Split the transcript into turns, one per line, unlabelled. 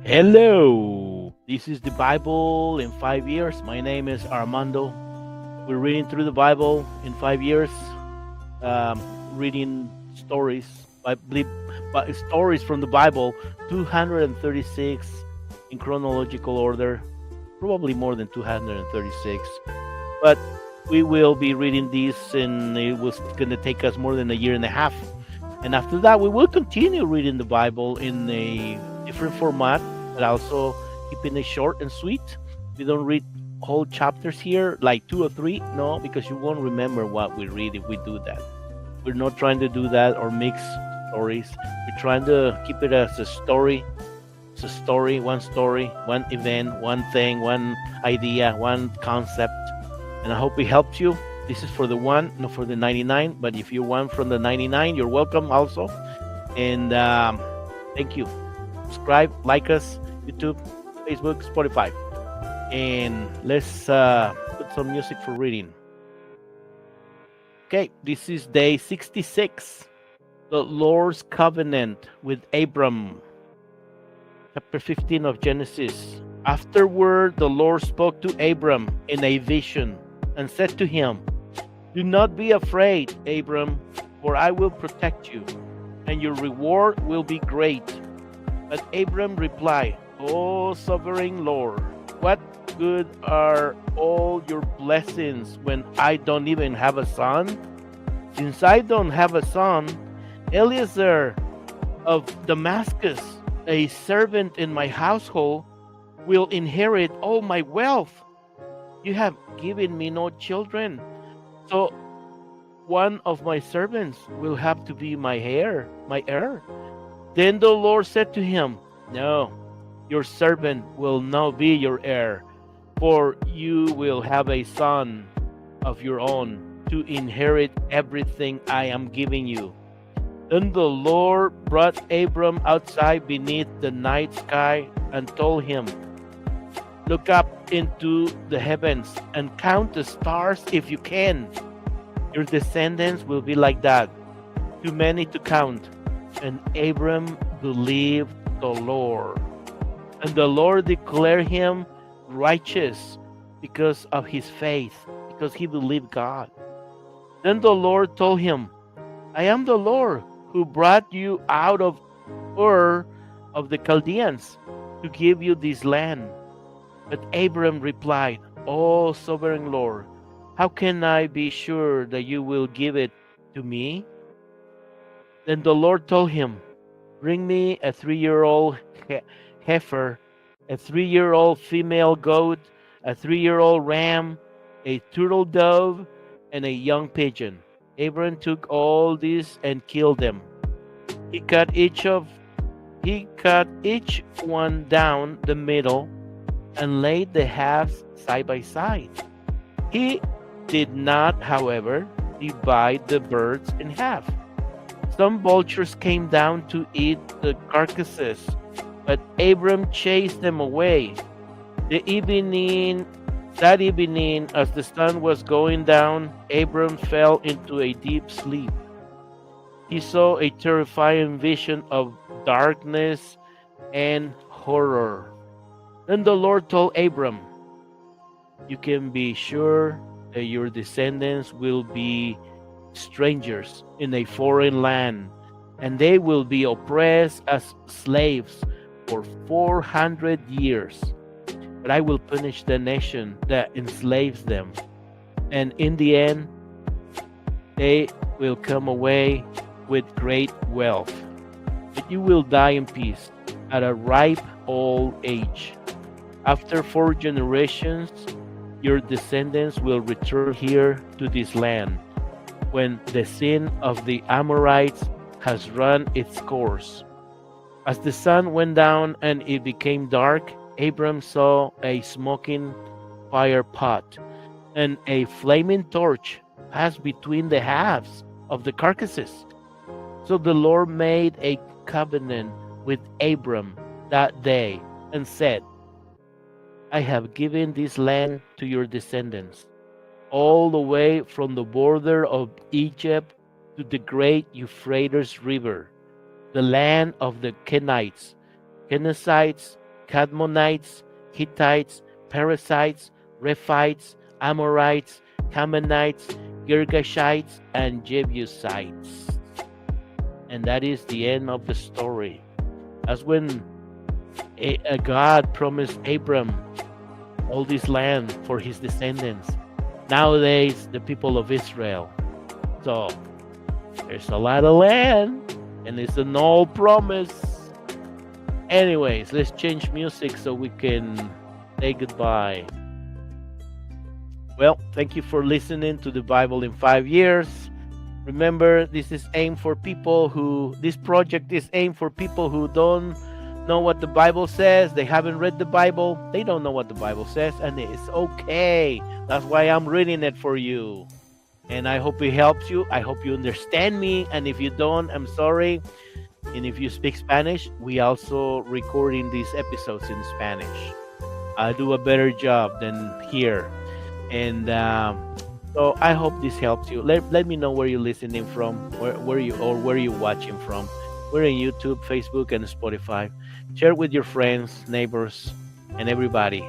Hello, this is the Bible in 5 years. My name is Armando. We're reading through the Bible in 5 years, reading stories, I believe, but stories from the Bible, 236 in chronological order, probably more than 236. But we will be reading this, and it was going to take us more than a year and a half. And after that, we will continue reading the Bible in a different format, but also keeping it short and sweet. We don't read whole chapters here, like two or three, no, because you won't remember what we read if we do that. We're not trying to do that or mix stories. We're trying to keep it as a story. It's a story, one event, one thing, one idea, one concept. And I hope it helps you. This is for the one, not for the 99. But if you want from the 99, you're welcome also. And thank you. Subscribe, like us, YouTube, Facebook, Spotify. And let's put some music for reading. Okay, this is day 66. The Lord's covenant with Abram. Chapter 15 of Genesis. Afterward, the Lord spoke to Abram in a vision and said to him, "Do not be afraid, Abram, for I will protect you, and your reward will be great." But Abram replied, "O sovereign Lord, what good are all your blessings when I don't even have a son? Since I don't have a son, Eliezer of Damascus, a servant in my household, will inherit all my wealth. You have given me no children, so one of my servants will have to be my heir." Then the Lord said to him, "No, your servant will not be your heir, for you will have a son of your own to inherit everything I am giving you." Then the Lord brought Abram outside beneath the night sky and told him, "Look up into the heavens and count the stars if you can. Your descendants will be like that, too many to count." And Abram believed the Lord. And the Lord declared him righteous because of his faith, because he believed God. Then the Lord told him, "I am the Lord who brought you out of Ur of the Chaldeans to give you this land." But Abram replied, "O sovereign Lord, how can I be sure that you will give it to me?" Then the Lord told him, "Bring me a 3-year-old heifer, a 3-year-old female goat, a 3-year-old ram, a turtle dove, and a young pigeon." Abram took all these and killed them. He cut each one down the middle and laid the halves side by side. He did not, however, divide the birds in half. Some vultures came down to eat the carcasses, but Abram chased them away. That evening, as the sun was going down, Abram fell into a deep sleep. He saw a terrifying vision of darkness and horror. Then the Lord told Abram, "You can be sure that your descendants will be strangers in a foreign land, and they will be oppressed as slaves for 400 years. But I will punish the nation that enslaves them, and in the end, they will come away with great wealth. But you will die in peace at a ripe old age. After 4 generations, your descendants will return here to this land, when the sin of the Amorites has run its course." As the sun went down and it became dark, Abram saw a smoking fire pot and a flaming torch pass between the halves of the carcasses. So the Lord made a covenant with Abram that day and said, "I have given this land to your descendants, all the way from the border of Egypt to the great Euphrates River, the land of the Kenites, Kenizzites, Cadmonites, Hittites, Perizzites, Rephites, Amorites, Canaanites, Girgashites, and Jebusites. And that is the end of the story. That's when God promised Abram all this land for his descendants. Nowadays, the people of Israel. So there's a lot of land, and it's an old promise. Anyways, let's change music so we can say goodbye. Well, thank you for listening to the Bible in 5 years. Remember, this project is aimed for people who don't know what the Bible says. They haven't read the Bible. They don't know what the Bible says, and it's okay. That's why I'm reading it for you. And I hope it helps you. I hope you understand me. And if you don't, I'm sorry. And if you speak Spanish, we also recording these episodes in Spanish. I do a better job than here. And so I hope this helps you. Let me know where you're listening from, where you're watching from. We're on YouTube, Facebook, and Spotify. Share it with your friends, neighbors, and everybody.